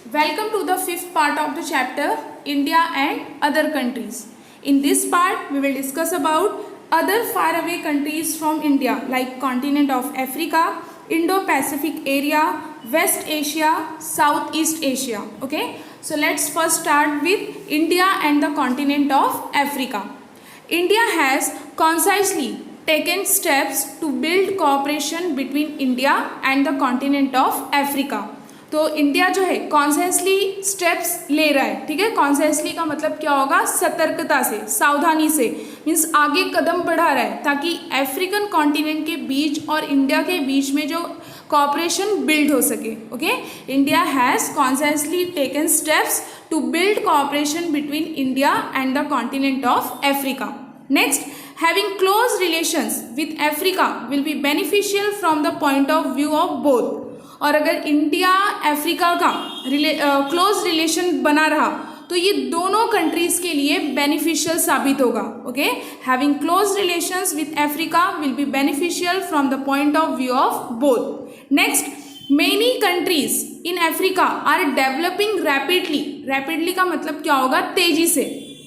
Welcome to the fifth part of the chapter India and other countries. In this part, we will discuss about other faraway countries from India like continent of Africa, Indo-Pacific area, West Asia, Southeast Asia. Okay, so let's first start with India and the continent of Africa. India has concisely taken steps to build cooperation between India and the continent of Africa. तो India जो है consciously steps ले रहा है, ठीक है। Consciously का मतलब क्या होगा, सतर्कता से, सावधानी से, मीन्स आगे कदम बढ़ा रहा है ताकि अफ्रीकन कॉन्टिनेंट के बीच और इंडिया के बीच में जो कॉपरेशन बिल्ड हो सके। Okay, India has consciously taken steps to build cooperation between India and the continent of Africa. Next, having close relations with Africa will be beneficial from the point of view of both। और अगर India Africa का close relation बना रहा तो ये दोनों countries के लिए बेनिफिशियल साबित होगा। Okay, having close relations with Africa will be beneficial from the point of view of both. Next, many countries in Africa are developing rapidly. Rapidly का मतलब क्या होगा, तेजी से।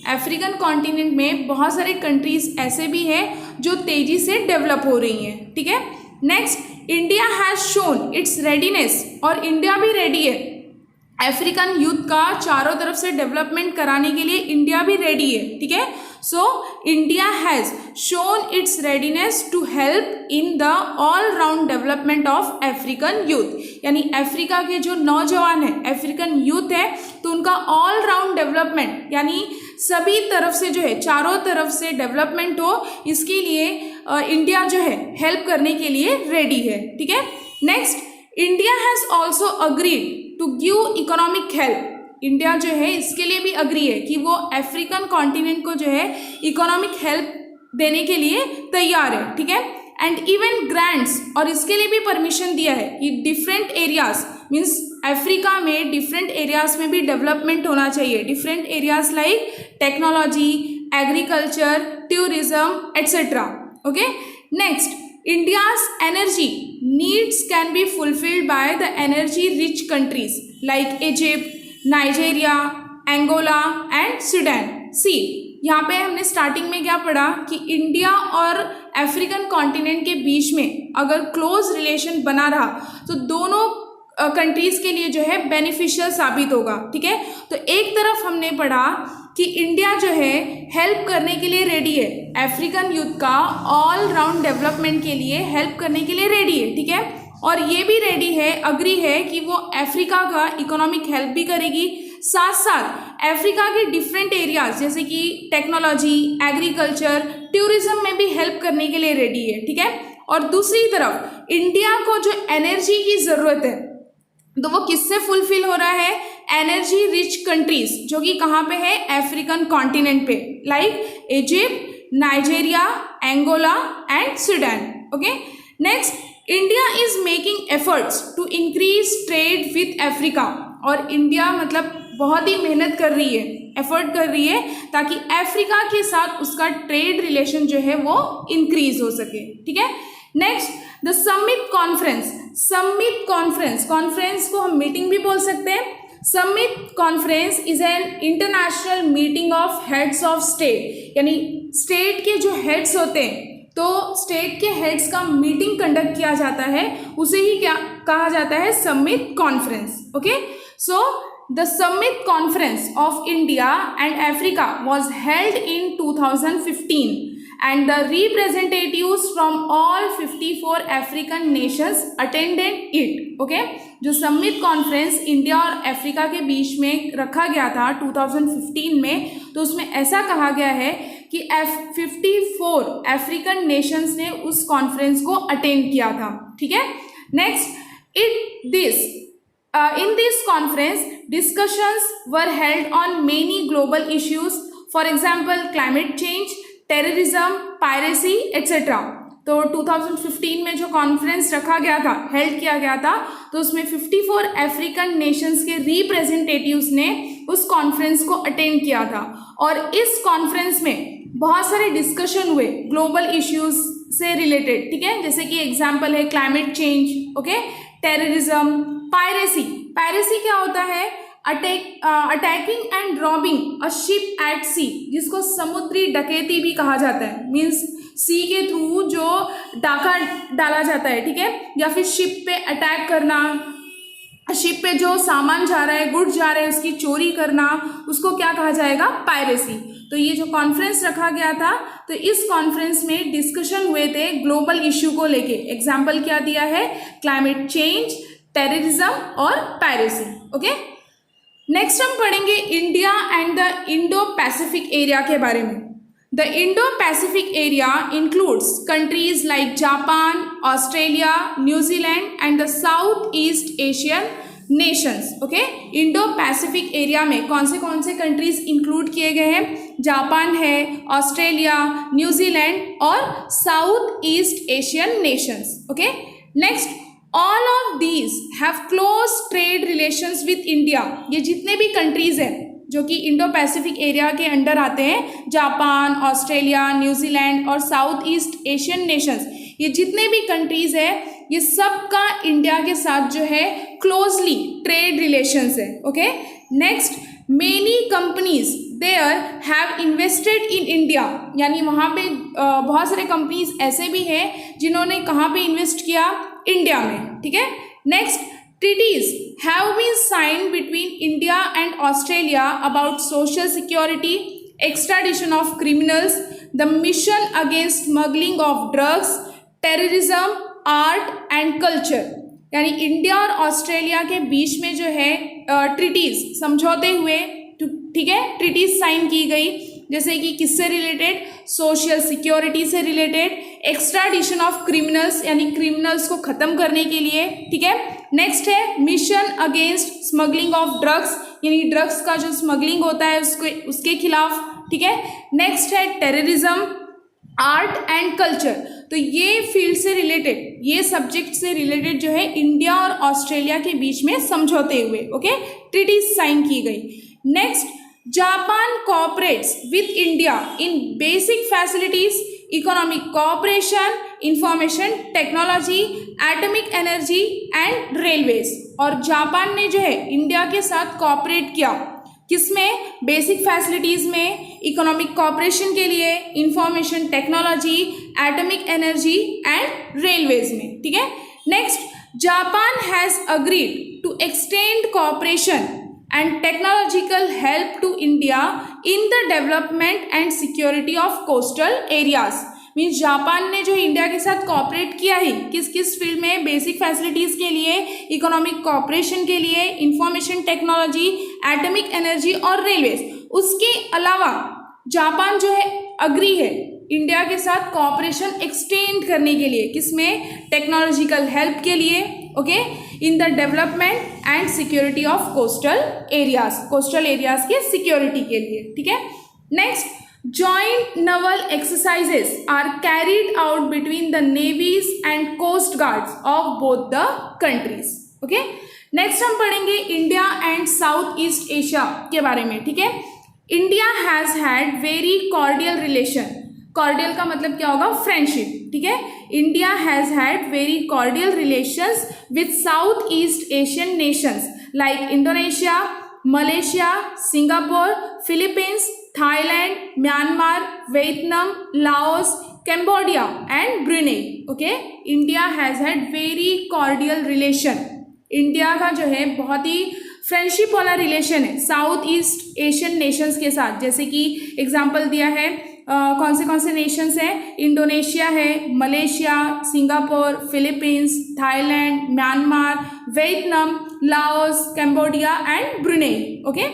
अफ्रीकन कॉन्टिनेंट में बहुत सारे कंट्रीज ऐसे भी हैं जो तेजी से डेवलप हो रही हैं, ठीक है। Next, India has shown its readiness, और इंडिया भी रेडी है अफ्रीकन यूथ का चारों तरफ से डेवलपमेंट कराने के लिए। इंडिया भी रेडी है, ठीक है। So India has shown its readiness to help in the all round development of African youth. यानी अफ्रीका के जो नौजवान है, अफ्रीकन यूथ है, तो उनका ऑल राउंड डेवलपमेंट यानी सभी तरफ से जो है, चारों तरफ से डेवलपमेंट हो, इसके लिए इंडिया जो है हेल्प करने के लिए रेडी है, ठीक है। Next, India has also agreed to give economic help. India जो है इसके लिए भी अग्री है कि वो अफ्रीकन कॉन्टिनेंट को जो है इकोनॉमिक हेल्प देने के लिए तैयार है, ठीक है। एंड इवन ग्रांट्स, और इसके लिए भी परमिशन दिया है कि डिफरेंट एरियाज, मीन्स अफ्रीका में डिफरेंट एरियाज में भी डेवलपमेंट होना चाहिए। Different areas like technology, agriculture, tourism etcetera. Okay, next, India's energy needs can be fulfilled by the energy rich countries like Egypt, Nigeria, Angola and Sudan. See, यहाँ पे हमने starting में क्या पढ़ा कि इंडिया और अफ्रीकन कॉन्टिनेंट के बीच में अगर क्लोज रिलेशन बना रहा तो दोनों कंट्रीज के लिए जो है बेनिफिशियल साबित होगा, ठीक है। तो एक तरफ हमने पढ़ा कि इंडिया जो है हेल्प करने के लिए रेडी है, अफ्रीकन यूथ का ऑल राउंड डेवलपमेंट के लिए हेल्प करने के लिए रेडी है, ठीक है। और ये भी रेडी है, अग्री है कि वो अफ्रीका का इकोनॉमिक हेल्प भी करेगी, साथ साथ अफ्रीका के डिफरेंट एरियाज जैसे कि टेक्नोलॉजी, एग्रीकल्चर, टूरिज्म में भी हेल्प करने के लिए रेडी है, ठीक है। और दूसरी तरफ इंडिया को जो एनर्जी की ज़रूरत है तो वो किससे फुलफिल हो रहा है, एनर्जी रिच कंट्रीज जो कि कहाँ पे है, अफ्रीकन कॉन्टिनेंट पे, like Egypt, Nigeria, Angola and Sudan. Okay, next, India is making efforts to increase trade with Africa. और इंडिया मतलब बहुत ही मेहनत कर रही है, एफर्ट कर रही है ताकि अफ्रीका के साथ उसका ट्रेड रिलेशन जो है वो इंक्रीज हो सके, ठीक है। Next, the summit conference. Summit conference, conference को हम मीटिंग भी बोल सकते हैं। Summit conference is an international meeting of heads of state, यानी स्टेट के जो हेड्स होते हैं तो स्टेट के हेड्स का मीटिंग कंडक्ट किया जाता है, उसे ही क्या कहा जाता है, summit conference. Okay, so the summit conference of India and Africa was held in 2015 and the representatives from all 54 African nations attended it। okay, जो समिट कॉन्फ्रेंस इंडिया और अफ्रीका के बीच में रखा गया था 2015 में, तो उसमें ऐसा कहा गया है कि 54 अफ्रीकन नेशंस ने उस कॉन्फ्रेंस को अटेंड किया था, ठीक है। Next, in this conference discussions were held on many global issues, for example climate change, terrorism, piracy etcetera. तो 2015 में जो कॉन्फ्रेंस रखा गया था, हेल्ड किया गया था, तो उसमें 54 अफ्रीकन नेशंस के रिप्रेजेंटेटिव्स ने उस कॉन्फ्रेंस को अटेंड किया था। और इस कॉन्फ्रेंस में बहुत सारे डिस्कशन हुए ग्लोबल इश्यूज से रिलेटेड, ठीक है, जैसे कि एग्जाम्पल है climate change, okay, terrorism, piracy, piracy क्या होता है? Attacking and robbing a ship at sea, जिसको समुद्री डकैती भी कहा जाता है। मीन्स सी के थ्रू जो डाका डाला जाता है, ठीक है, या फिर शिप पे अटैक करना, शिप पे जो सामान जा रहा है, गुड्स जा रहे हैं, उसकी चोरी करना, उसको क्या कहा जाएगा? पायरेसी। तो ये जो कॉन्फ्रेंस रखा गया था, तो इस कॉन्फ्रेंस में डिस्कशन हुए थे ग्लोबल इश्यू को लेके। एग्जाम्पल क्या दिया है? क्लाइमेट चेंज, टेररिज्म और पायरेसी। ओके, नेक्स्ट हम पढ़ेंगे India and the Indo Pacific area के बारे में। The Indo Pacific area includes countries like Japan, Australia, New Zealand and the south East Asian Nations. Okay, Indo Pacific area में कौन से countries include किए गए हैं? जापान है, ऑस्ट्रेलिया, न्यूजीलैंड और south East Asian Nations. Okay, next, all of these have close trade relations with India. ये जितने भी कंट्रीज हैं जो कि इंडो पैसिफिक एरिया के अंडर आते हैं, जापान, ऑस्ट्रेलिया, न्यूजीलैंड और साउथ ईस्ट एशियन नेशंस, ये जितने भी कंट्रीज है, ये सब का इंडिया के साथ जो है क्लोजली ट्रेड रिलेशंस है। Okay, next, many companies there have invested in India, यानी वहाँ पे बहुत सारे कंपनीज ऐसे भी हैं जिन्होंने कहाँ पे इन्वेस्ट किया? इंडिया में। ठीक है, next, treaties have been signed between India and Australia about social security, extradition of criminals, the mission against smuggling of drugs, terrorism, art and culture। यानी इंडिया और ऑस्ट्रेलिया के बीच में जो है ट्रीटीज, समझौते हुए, ठीक है, ट्रीटीज साइन की गई, जैसे कि किससे रिलेटेड? सोशल सिक्योरिटी से रिलेटेड, एक्स्ट्राडिशन ऑफ क्रिमिनल्स यानी क्रिमिनल्स को खत्म करने के लिए, ठीक है। नेक्स्ट है mission against smuggling of drugs, यानी ड्रग्स का जो स्मगलिंग होता है उसके खिलाफ, ठीक है। नेक्स्ट है टेररिज्म, आर्ट एंड कल्चर। तो ये फील्ड से रिलेटेड, ये सब्जेक्ट से रिलेटेड जो है इंडिया और ऑस्ट्रेलिया के बीच में समझौते हुए, ओके, ट्रीटीज साइन की गई। Next, Japan cooperates with India in basic facilities, economic cooperation, information technology, atomic energy and railways. और जापान ने जो है इंडिया के साथ कोऑपरेट किया, किसमें? बेसिक फैसिलिटीज में, इकोनॉमिक कोऑपरेशन के लिए, information technology, atomic energy and railways में, ठीक है। Next, Japan has agreed to extend cooperation and technological help to India in the development and security of coastal areas। Means Japan ने जो India के साथ cooperate किया है किस किस फील्ड में? बेसिक फैसिलिटीज़ के लिए, इकोनॉमिक कोऑपरेशन के लिए, इंफॉर्मेशन टेक्नोलॉजी, एटॉमिक एनर्जी और रेलवेज। उसके अलावा जापान जो है अग्री है इंडिया के साथ कोऑपरेशन एक्सटेंड करने के लिए, किसमें? टेक्नोलॉजिकल हेल्प के लिए, okay, in the development and security of coastal areas, coastal areas के सिक्योरिटी के लिए, ठीक है। Next, joint naval exercises are carried out between the navies and coast guards of both the countries, okay. Next हम पढ़ेंगे India and South East Asia के बारे में, ठीक है। India has had very cordial relation, cordial का मतलब क्या होगा? फ्रेंडशिप, ठीक है। India has had very cordial relations with south East Asian Nations like Indonesia, Malaysia, Singapore, Philippines, Thailand, Myanmar, Vietnam, Laos, Cambodia and Brunei, okay. India has had very cordial relation, India का जो है बहुत ही friendship वाला relation है south East Asian Nations के साथ। जैसे कि एग्जाम्पल दिया है, कौन से नेशंस हैं? इंडोनेशिया है, Malaysia, Singapore, Philippines, Thailand, Myanmar, Vietnam, Laos, Cambodia and Brunei, okay.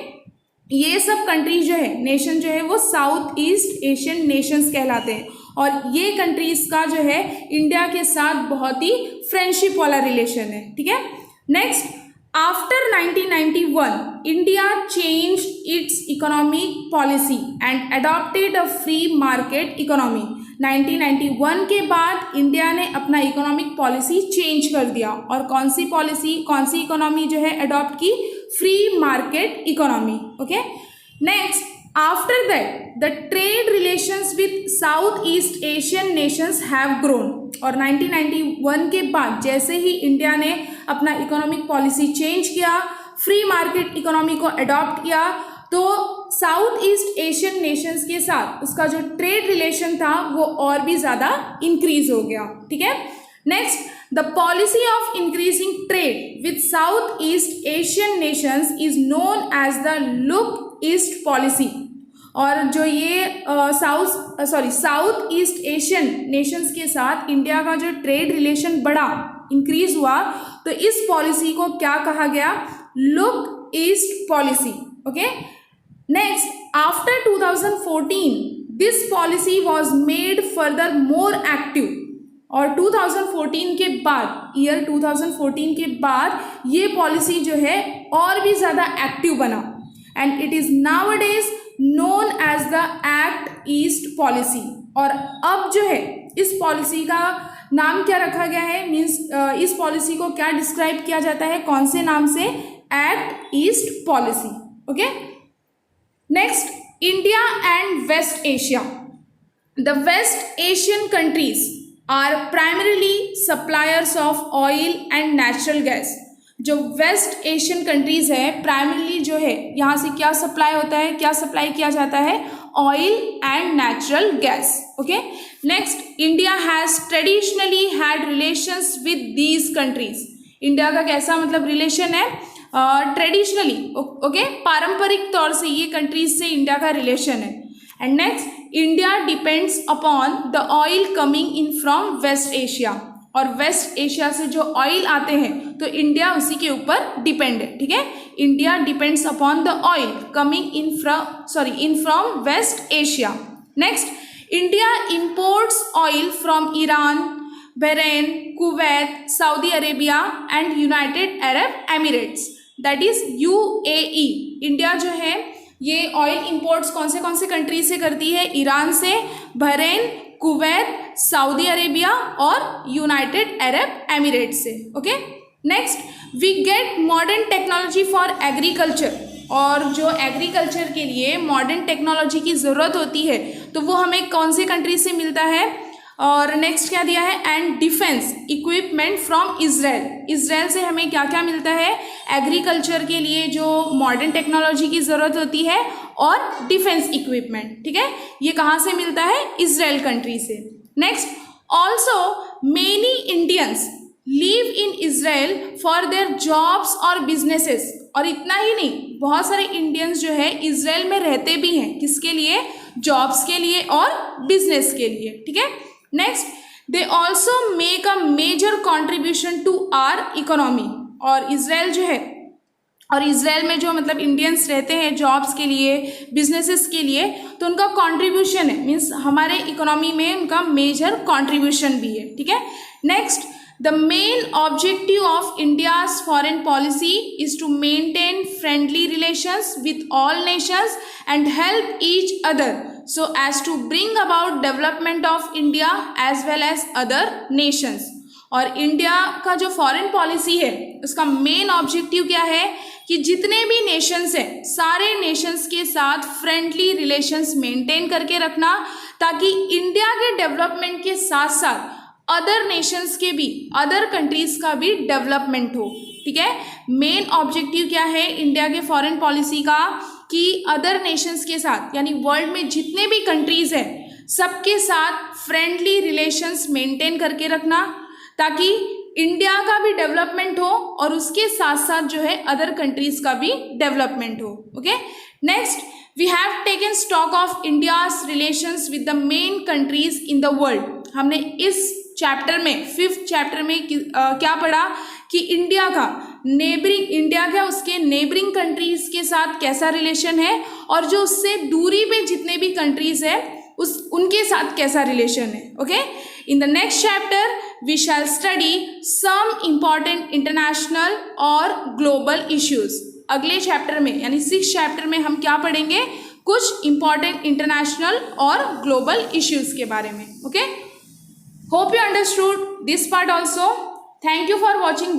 ये सब कंट्रीज जो है, नेशन जो है वो साउथ ईस्ट एशियन नेशंस कहलाते हैं और ये कंट्रीज का जो है इंडिया के साथ बहुत ही फ्रेंडशिप वाला रिलेशन है, ठीक है। Next, after 1991 India changed its economic policy and adopted a free market economy। 1991 के बाद इंडिया ने अपना इकोनॉमिक पॉलिसी चेंज कर दिया और कौन सी पॉलिसी, कौन सी इकोनॉमी जो है अडॉप्ट की? Free market economy, okay. Next, after that the trade relations with South East Asian Nations have grown. और 1991 के बाद जैसे ही इंडिया ने अपना इकोनॉमिक पॉलिसी चेंज किया, फ्री मार्केट इकोनॉमी को अडॉप्ट किया, तो साउथ ईस्ट एशियन नेशंस के साथ उसका जो ट्रेड रिलेशन था वो और भी ज़्यादा इंक्रीज हो गया। ठीक है, next, the policy of increasing trade with South East Asian nations is known as the Look East policy. और जो ये साउथ ईस्ट एशियन नेशंस के साथ इंडिया का जो ट्रेड रिलेशन बढ़ा, इंक्रीज हुआ, तो इस पॉलिसी को क्या कहा गया? Look East policy. Okay, next, after 2014 this policy was made further more active. और 2014 के बाद, ईयर 2014 के बाद ये पॉलिसी जो है और भी ज़्यादा एक्टिव बना, and it is nowadays known as the Act East policy. और अब जो है इस पॉलिसी का नाम क्या रखा गया है? मीन्स इस पॉलिसी को क्या डिस्क्राइब किया जाता है? कौन से नाम से? Act East policy. Okay, next, India and West Asia. The West Asian countries are primarily suppliers of oil and natural gas. जो वेस्ट एशियन कंट्रीज है, प्राइमरीली जो है यहाँ से क्या सप्लाई होता है, क्या सप्लाई किया जाता है? Oil and natural gas. Okay, next, India has traditionally had relations with these countries. India का कैसा मतलब रिलेशन है? ट्रेडिशनली, ओके, पारंपरिक तौर से ये कंट्रीज से इंडिया का रिलेशन है। And next, India depends upon the oil coming in from West Asia. और वेस्ट एशिया से जो ऑयल आते हैं तो इंडिया उसी के ऊपर डिपेंड है। ठीक है, India depends upon the oil coming in from West Asia. Next, India imports oil from Iran, Bahrain, Kuwait, Saudi Arabia and United Arab Emirates, that is UAE। India जो है ये ऑयल इंपोर्ट्स कौन से country से करती है? Iran से, Bahrain, Kuwait, Saudi Arabia और यूनाइटेड अरब एमिरेट से। Okay, next, we get modern technology for agriculture. और जो एग्रीकल्चर के लिए मॉडर्न टेक्नोलॉजी की ज़रूरत होती है तो वो हमें कौन से कंट्री से मिलता है? और नेक्स्ट क्या दिया है? And defence equipment from Israel. Israel से हमें क्या क्या मिलता है? एग्रीकल्चर के लिए जो मॉडर्न टेक्नोलॉजी की ज़रूरत होती है और डिफेंस इक्विपमेंट। ठीक है, ये कहाँ से मिलता है? इजराइल कंट्री से। Next, also many Indians live in Israel for their jobs और बिजनेसेस। और इतना ही नहीं, बहुत सारे इंडियंस जो है इजराइल में रहते भी हैं। किसके लिए? जॉब्स के लिए और बिजनेस के लिए। ठीक है, next, they also make a major contribution to our economy. और इजराइल जो है, और इजराइल में जो मतलब इंडियंस रहते हैं जॉब्स के लिए, बिजनेसेस के लिए, तो उनका कंट्रीब्यूशन है, मीन्स हमारे इकोनॉमी में उनका मेजर कंट्रीब्यूशन भी है। ठीक है, next, the main objective of India's foreign policy is to maintain friendly relations with all nations and help each other so as to bring about development of India as well as other nations। और India का जो foreign policy है उसका main objective क्या है? कि जितने भी नेशंस हैं सारे नेशंस के साथ फ्रेंडली रिलेशंस मेंटेन करके रखना, ताकि इंडिया के डेवलपमेंट के साथ साथ अदर नेशंस के भी, अदर कंट्रीज का भी डेवलपमेंट हो। ठीक है, मेन ऑब्जेक्टिव क्या है इंडिया के फॉरेन पॉलिसी का? कि अदर नेशंस के साथ, यानी वर्ल्ड में जितने भी कंट्रीज हैं सबके साथ फ्रेंडली रिलेशंस मेंटेन करके रखना, ताकि इंडिया का भी डेवलपमेंट हो और उसके साथ साथ जो है अदर कंट्रीज का भी डेवलपमेंट हो। Okay, next, we have taken stock of India's relations with the main countries in the world. हमने इस चैप्टर में, 5th चैप्टर में क्या पढ़ा? कि इंडिया का उसके नेबरिंग कंट्रीज के साथ कैसा रिलेशन है, और जो उससे दूरी पे जितने भी कंट्रीज है उनके साथ कैसा रिलेशन है। Okay, in the next chapter we shall study some important international और ग्लोबल इश्यूज। अगले चैप्टर में यानी 6th चैप्टर में हम क्या पढ़ेंगे? कुछ इम्पॉर्टेंट इंटरनेशनल और ग्लोबल इश्यूज के बारे में। Okay, hope you understood this part also. Thank you for watching.